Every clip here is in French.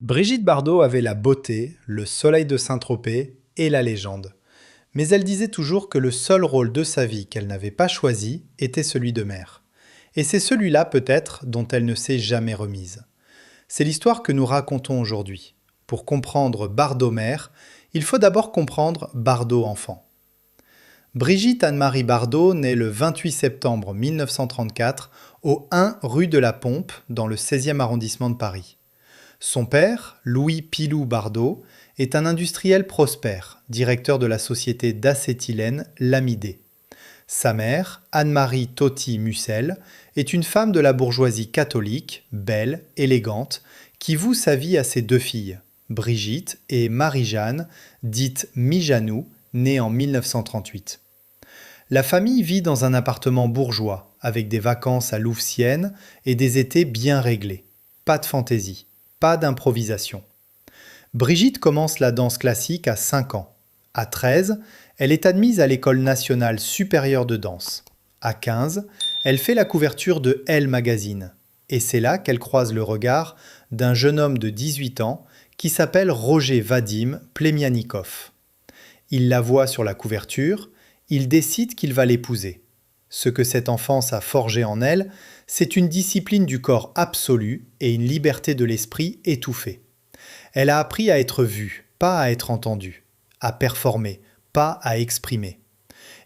Brigitte Bardot avait la beauté, le soleil de Saint-Tropez et la légende. Mais elle disait toujours que le seul rôle de sa vie qu'elle n'avait pas choisi était celui de mère. Et c'est celui-là peut-être dont elle ne s'est jamais remise. C'est l'histoire que nous racontons aujourd'hui. Pour comprendre Bardot mère, il faut d'abord comprendre Bardot enfant. Brigitte Anne-Marie Bardot naît le 28 septembre 1934 au 1 rue de la Pompe dans le 16e arrondissement de Paris. Son père, Louis Pilou Bardot, est un industriel prospère, directeur de la société d'acétylène Lamidé. Sa mère, Anne-Marie Toty Mussel, est une femme de la bourgeoisie catholique, belle, élégante, qui voue sa vie à ses deux filles, Brigitte et Marie-Jeanne, dite Mijanou, née en 1938. La famille vit dans un appartement bourgeois, avec des vacances à Louvciennes et des étés bien réglés. Pas de fantaisie. Pas d'improvisation. Brigitte commence la danse classique à 5 ans. À 13, elle est admise à l'École nationale supérieure de danse. À 15, elle fait la couverture de Elle Magazine. Et c'est là qu'elle croise le regard d'un jeune homme de 18 ans qui s'appelle Roger Vadim Plemianikov. Il la voit sur la couverture, il décide qu'il va l'épouser. Ce que cette enfance a forgé en elle, c'est une discipline du corps absolue et une liberté de l'esprit étouffée. Elle a appris à être vue, pas à être entendue, à performer, pas à exprimer.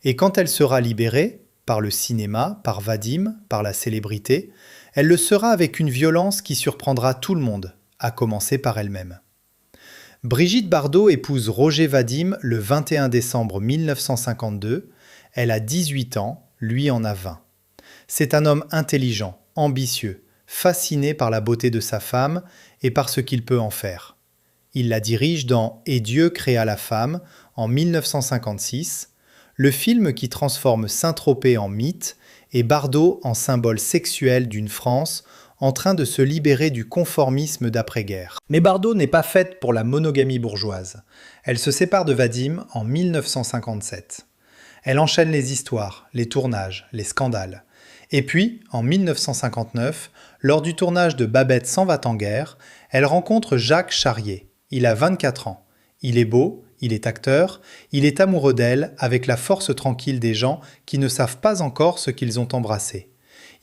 Et quand elle sera libérée, par le cinéma, par Vadim, par la célébrité, elle le sera avec une violence qui surprendra tout le monde, à commencer par elle-même. Brigitte Bardot épouse Roger Vadim le 21 décembre 1952. Elle a 18 ans, lui en a 20. C'est un homme intelligent, ambitieux, fasciné par la beauté de sa femme et par ce qu'il peut en faire. Il la dirige dans « Et Dieu créa la femme » en 1956, le film qui transforme Saint-Tropez en mythe et Bardot en symbole sexuel d'une France en train de se libérer du conformisme d'après-guerre. Mais Bardot n'est pas faite pour la monogamie bourgeoise. Elle se sépare de Vadim en 1957. Elle enchaîne les histoires, les tournages, les scandales. Et puis, en 1959, lors du tournage de Babette s'en va en guerre, elle rencontre Jacques Charrier. Il a 24 ans. Il est beau, il est acteur, il est amoureux d'elle avec la force tranquille des gens qui ne savent pas encore ce qu'ils ont embrassé.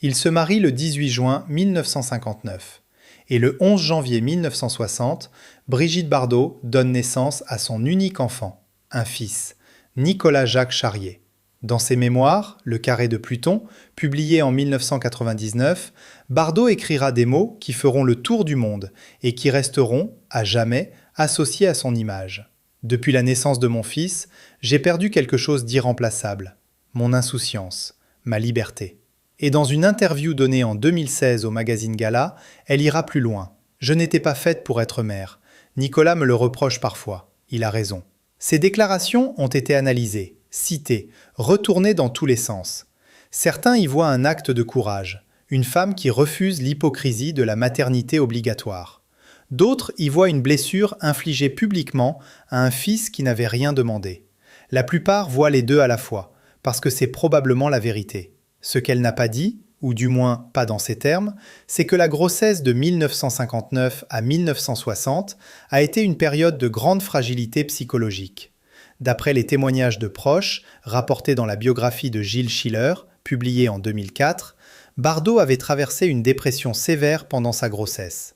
Ils se marient le 18 juin 1959. Et le 11 janvier 1960, Brigitte Bardot donne naissance à son unique enfant, un fils, Nicolas-Jacques Charrier. Dans ses mémoires, Le Carré de Pluton, publié en 1999, Bardot écrira des mots qui feront le tour du monde et qui resteront, à jamais, associés à son image. Depuis la naissance de mon fils, j'ai perdu quelque chose d'irremplaçable, mon insouciance, ma liberté. Et dans une interview donnée en 2016 au magazine Gala, elle ira plus loin. Je n'étais pas faite pour être mère. Nicolas me le reproche parfois. Il a raison. Ces déclarations ont été analysées, citées, retournées dans tous les sens. Certains y voient un acte de courage, une femme qui refuse l'hypocrisie de la maternité obligatoire. D'autres y voient une blessure infligée publiquement à un fils qui n'avait rien demandé. La plupart voient les deux à la fois, parce que c'est probablement la vérité. Ce qu'elle n'a pas dit, ou du moins pas dans ces termes, c'est que la grossesse de 1959 à 1960 a été une période de grande fragilité psychologique. D'après les témoignages de proches, rapportés dans la biographie de Gilles Schiller, publiée en 2004, Bardot avait traversé une dépression sévère pendant sa grossesse.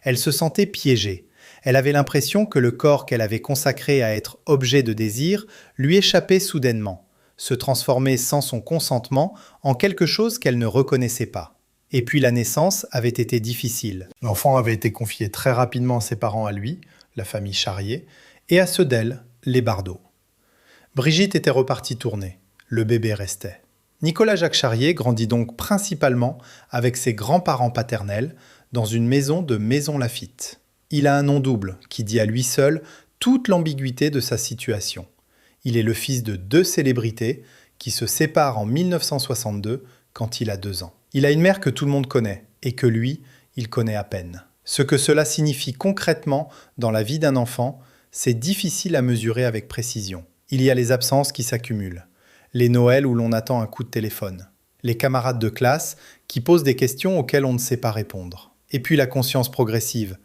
Elle se sentait piégée. Elle avait l'impression que le corps qu'elle avait consacré à être objet de désir lui échappait soudainement, se transformer sans son consentement en quelque chose qu'elle ne reconnaissait pas. Et puis la naissance avait été difficile. L'enfant avait été confié très rapidement à ses parents à lui, la famille Charrier, et à ceux d'elle, les Bardot. Brigitte était repartie tourner. Le bébé restait. Nicolas-Jacques Charrier grandit donc principalement avec ses grands-parents paternels dans une maison de Maisons-Laffitte. Il a un nom double qui dit à lui seul toute l'ambiguïté de sa situation. Il est le fils de deux célébrités qui se séparent en 1962 quand il a 2 ans. Il a une mère que tout le monde connaît et que lui, il connaît à peine. Ce que cela signifie concrètement dans la vie d'un enfant, c'est difficile à mesurer avec précision. Il y a les absences qui s'accumulent, les Noëls où l'on attend un coup de téléphone, les camarades de classe qui posent des questions auxquelles on ne sait pas répondre. Et puis la conscience progressive,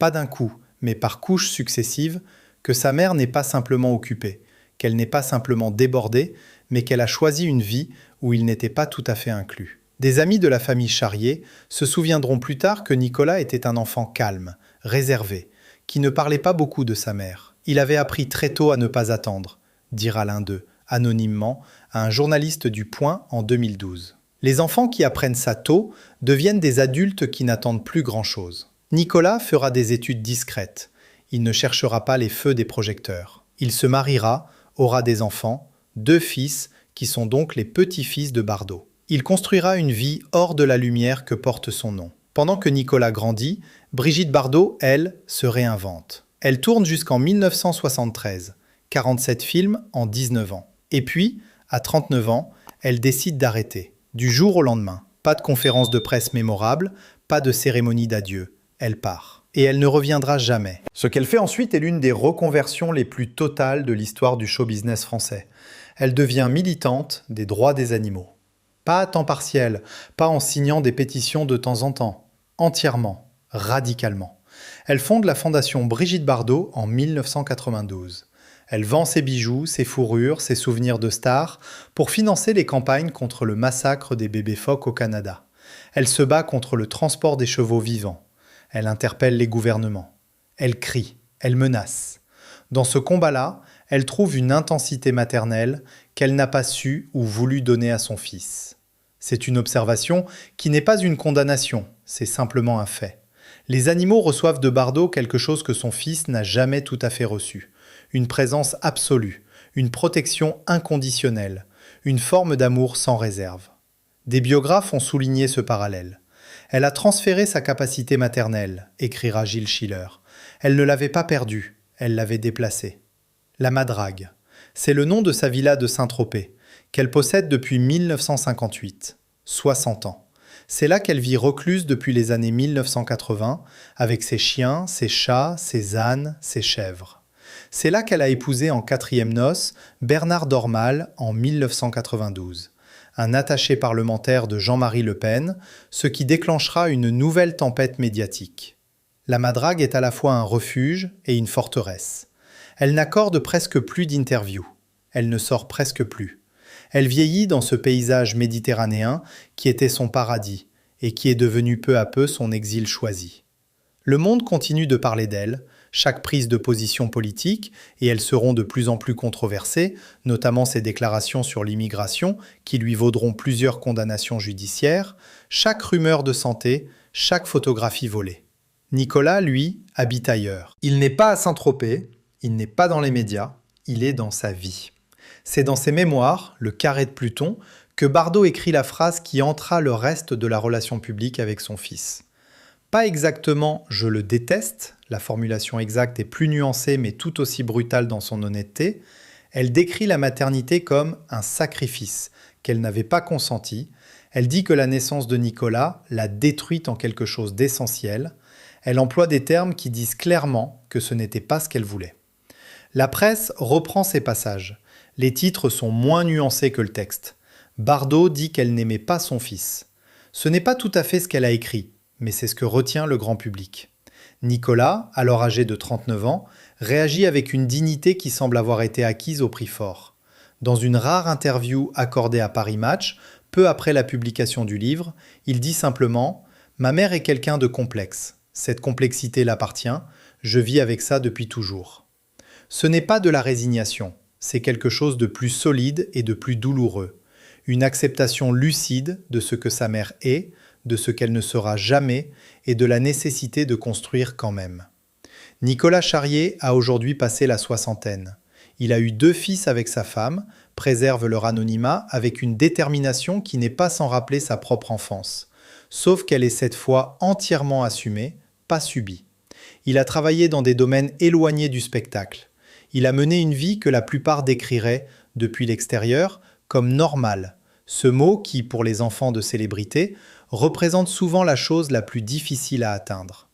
pas d'un coup, mais par couches successives, que sa mère n'est pas simplement occupée, qu'elle n'est pas simplement débordée, mais qu'elle a choisi une vie où il n'était pas tout à fait inclus. Des amis de la famille Charrier se souviendront plus tard que Nicolas était un enfant calme, réservé, qui ne parlait pas beaucoup de sa mère. Il avait appris très tôt à ne pas attendre, dira l'un d'eux, anonymement, à un journaliste du Point en 2012. Les enfants qui apprennent ça tôt deviennent des adultes qui n'attendent plus grand-chose. Nicolas fera des études discrètes. Il ne cherchera pas les feux des projecteurs. Il se mariera, aura des enfants, 2 fils, qui sont donc les petits-fils de Bardot. Il construira une vie hors de la lumière que porte son nom. Pendant que Nicolas grandit, Brigitte Bardot, elle, se réinvente. Elle tourne jusqu'en 1973, 47 films en 19 ans. Et puis, à 39 ans, elle décide d'arrêter. Du jour au lendemain. Pas de conférence de presse mémorable, pas de cérémonie d'adieu. Elle part. Et elle ne reviendra jamais. Ce qu'elle fait ensuite est l'une des reconversions les plus totales de l'histoire du show business français. Elle devient militante des droits des animaux. Pas à temps partiel, pas en signant des pétitions de temps en temps. Entièrement, radicalement. Elle fonde la fondation Brigitte Bardot en 1992. Elle vend ses bijoux, ses fourrures, ses souvenirs de stars pour financer les campagnes contre le massacre des bébés phoques au Canada. Elle se bat contre le transport des chevaux vivants. Elle interpelle les gouvernements. Elle crie, elle menace. Dans ce combat-là, elle trouve une intensité maternelle qu'elle n'a pas su ou voulu donner à son fils. C'est une observation qui n'est pas une condamnation, c'est simplement un fait. Les animaux reçoivent de Bardot quelque chose que son fils n'a jamais tout à fait reçu. Une présence absolue, une protection inconditionnelle, une forme d'amour sans réserve. Des biographes ont souligné ce parallèle. Elle a transféré sa capacité maternelle, écrira Gilles Schiller. Elle ne l'avait pas perdue, elle l'avait déplacée. La Madrague, c'est le nom de sa villa de Saint-Tropez, qu'elle possède depuis 1958, 60 ans. C'est là qu'elle vit recluse depuis les années 1980, avec ses chiens, ses chats, ses ânes, ses chèvres. C'est là qu'elle a épousé en 4e noces Bernard Dormal en 1992, un attaché parlementaire de Jean-Marie Le Pen, ce qui déclenchera une nouvelle tempête médiatique. La Madrague est à la fois un refuge et une forteresse. Elle n'accorde presque plus d'interviews. Elle ne sort presque plus. Elle vieillit dans ce paysage méditerranéen qui était son paradis et qui est devenu peu à peu son exil choisi. Le monde continue de parler d'elle, chaque prise de position politique, et elles seront de plus en plus controversées, notamment ses déclarations sur l'immigration qui lui vaudront plusieurs condamnations judiciaires, chaque rumeur de santé, chaque photographie volée. Nicolas, lui, habite ailleurs. Il n'est pas à Saint-Tropez, il n'est pas dans les médias, il est dans sa vie. C'est dans ses mémoires, Le Carré de Pluton, que Bardot écrit la phrase qui entra le reste de la relation publique avec son fils. Pas exactement « je le déteste », la formulation exacte est plus nuancée mais tout aussi brutale dans son honnêteté, elle décrit la maternité comme un sacrifice qu'elle n'avait pas consenti, elle dit que la naissance de Nicolas l'a détruite en quelque chose d'essentiel, elle emploie des termes qui disent clairement que ce n'était pas ce qu'elle voulait. La presse reprend ces passages. Les titres sont moins nuancés que le texte. Bardot dit qu'elle n'aimait pas son fils. Ce n'est pas tout à fait ce qu'elle a écrit, mais c'est ce que retient le grand public. Nicolas, alors âgé de 39 ans, réagit avec une dignité qui semble avoir été acquise au prix fort. Dans une rare interview accordée à Paris Match, peu après la publication du livre, il dit simplement « Ma mère est quelqu'un de complexe. Cette complexité l'appartient. Je vis avec ça depuis toujours. » Ce n'est pas de la résignation, c'est quelque chose de plus solide et de plus douloureux. Une acceptation lucide de ce que sa mère est, de ce qu'elle ne sera jamais et de la nécessité de construire quand même. Nicolas Charrier a aujourd'hui passé la soixantaine. Il a eu 2 fils avec sa femme, préserve leur anonymat avec une détermination qui n'est pas sans rappeler sa propre enfance. Sauf qu'elle est cette fois entièrement assumée, pas subie. Il a travaillé dans des domaines éloignés du spectacle. Il a mené une vie que la plupart décriraient, depuis l'extérieur, comme normale. Ce mot qui, pour les enfants de célébrités, représente souvent la chose la plus difficile à atteindre.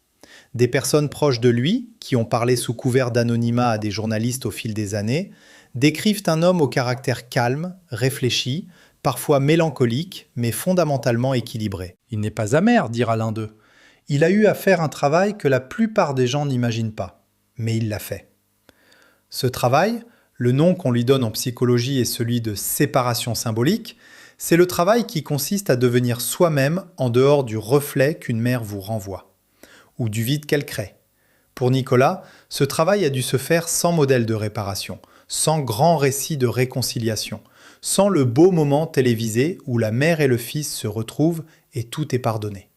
Des personnes proches de lui, qui ont parlé sous couvert d'anonymat à des journalistes au fil des années, décrivent un homme au caractère calme, réfléchi, parfois mélancolique, mais fondamentalement équilibré. « Il n'est pas amer », dira l'un d'eux. Il a eu à faire un travail que la plupart des gens n'imaginent pas, mais il l'a fait. Ce travail, le nom qu'on lui donne en psychologie est celui de séparation symbolique, c'est le travail qui consiste à devenir soi-même en dehors du reflet qu'une mère vous renvoie, ou du vide qu'elle crée. Pour Nicolas, ce travail a dû se faire sans modèle de réparation, sans grand récit de réconciliation, sans le beau moment télévisé où la mère et le fils se retrouvent et tout est pardonné.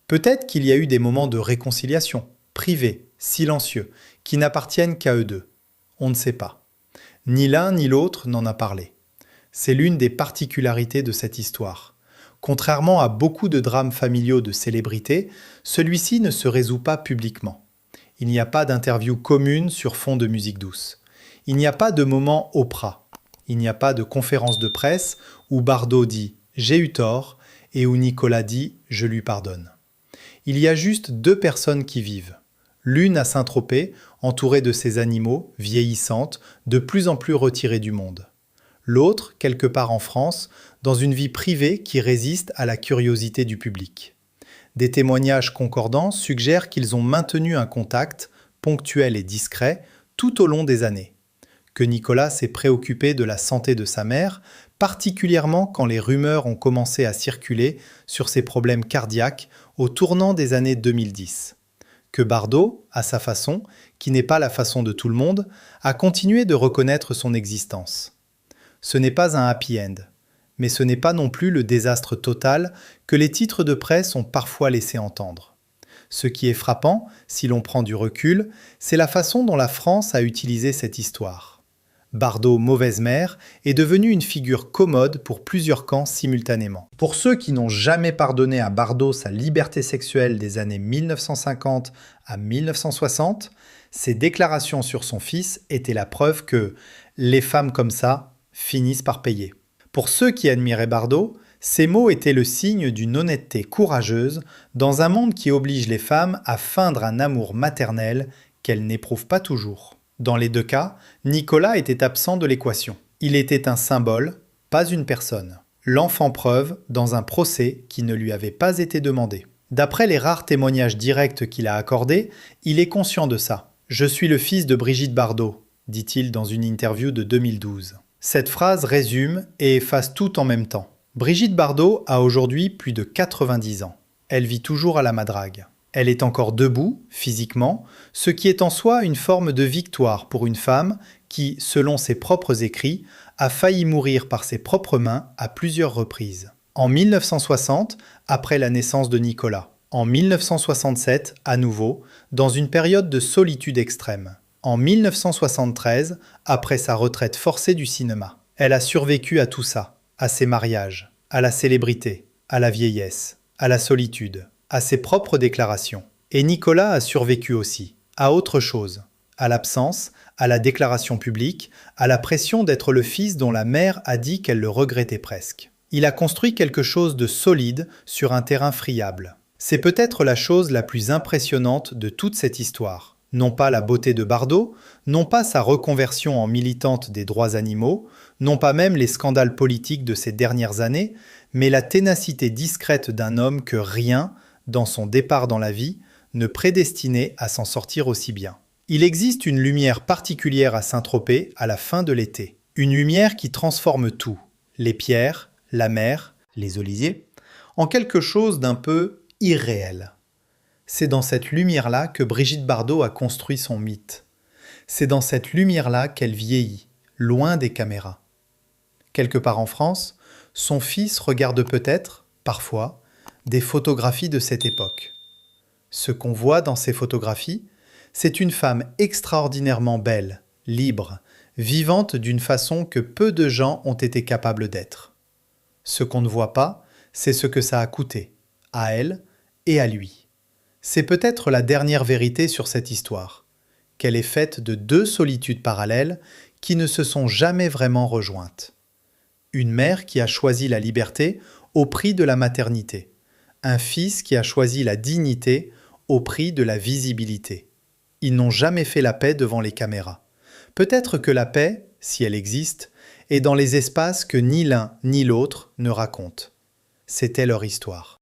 Peut-être qu'il y a eu des moments de réconciliation, privés, silencieux, qui n'appartiennent qu'à eux deux. On ne sait pas. Ni l'un ni l'autre n'en a parlé. C'est l'une des particularités de cette histoire. Contrairement à beaucoup de drames familiaux de célébrités, celui-ci ne se résout pas publiquement. Il n'y a pas d'interview commune sur fond de musique douce. Il n'y a pas de moment Oprah. Il n'y a pas de conférence de presse où Bardot dit « j'ai eu tort » et où Nicolas dit « je lui pardonne ». Il y a juste deux personnes qui vivent. L'une à Saint-Tropez, entourée de ses animaux, vieillissante, de plus en plus retirée du monde. L'autre, quelque part en France, dans une vie privée qui résiste à la curiosité du public. Des témoignages concordants suggèrent qu'ils ont maintenu un contact, ponctuel et discret, tout au long des années. Que Nicolas s'est préoccupé de la santé de sa mère, particulièrement quand les rumeurs ont commencé à circuler sur ses problèmes cardiaques au tournant des années 2010. Que Bardot, à sa façon, qui n'est pas la façon de tout le monde, a continué de reconnaître son existence. Ce n'est pas un happy end, mais ce n'est pas non plus le désastre total que les titres de presse ont parfois laissé entendre. Ce qui est frappant, si l'on prend du recul, c'est la façon dont la France a utilisé cette histoire. Bardot, mauvaise mère, est devenu une figure commode pour plusieurs camps simultanément. Pour ceux qui n'ont jamais pardonné à Bardot sa liberté sexuelle des années 1950 à 1960, ses déclarations sur son fils étaient la preuve que les femmes comme ça finissent par payer. Pour ceux qui admiraient Bardot, ces mots étaient le signe d'une honnêteté courageuse dans un monde qui oblige les femmes à feindre un amour maternel qu'elles n'éprouvent pas toujours. Dans les deux cas, Nicolas était absent de l'équation. Il était un symbole, pas une personne. L'enfant preuve dans un procès qui ne lui avait pas été demandé. D'après les rares témoignages directs qu'il a accordés, il est conscient de ça. « Je suis le fils de Brigitte Bardot », dit-il dans une interview de 2012. Cette phrase résume et efface tout en même temps. Brigitte Bardot a aujourd'hui plus de 90 ans. Elle vit toujours à la Madrague. Elle est encore debout, physiquement, ce qui est en soi une forme de victoire pour une femme qui, selon ses propres écrits, a failli mourir par ses propres mains à plusieurs reprises. En 1960, après la naissance de Nicolas. En 1967, à nouveau, dans une période de solitude extrême. En 1973, après sa retraite forcée du cinéma. Elle a survécu à tout ça, à ses mariages, à la célébrité, à la vieillesse, à la solitude, à ses propres déclarations. Et Nicolas a survécu aussi, à autre chose, à l'absence, à la déclaration publique, à la pression d'être le fils dont la mère a dit qu'elle le regrettait presque. Il a construit quelque chose de solide sur un terrain friable. C'est peut-être la chose la plus impressionnante de toute cette histoire. Non pas la beauté de Bardot, non pas sa reconversion en militante des droits animaux, non pas même les scandales politiques de ces dernières années, mais la ténacité discrète d'un homme que rien, dans son départ dans la vie, ne prédestinait à s'en sortir aussi bien. Il existe une lumière particulière à Saint-Tropez à la fin de l'été. Une lumière qui transforme tout, les pierres, la mer, les oliviers, en quelque chose d'un peu irréel. C'est dans cette lumière-là que Brigitte Bardot a construit son mythe. C'est dans cette lumière-là qu'elle vieillit, loin des caméras. Quelque part en France, son fils regarde peut-être, parfois, des photographies de cette époque. Ce qu'on voit dans ces photographies, c'est une femme extraordinairement belle, libre, vivante d'une façon que peu de gens ont été capables d'être. Ce qu'on ne voit pas, c'est ce que ça a coûté, à elle et à lui. C'est peut-être la dernière vérité sur cette histoire, qu'elle est faite de deux solitudes parallèles qui ne se sont jamais vraiment rejointes. Une mère qui a choisi la liberté au prix de la maternité. Un fils qui a choisi la dignité au prix de la visibilité. Ils n'ont jamais fait la paix devant les caméras. Peut-être que la paix, si elle existe, est dans les espaces que ni l'un ni l'autre ne racontent. C'était leur histoire.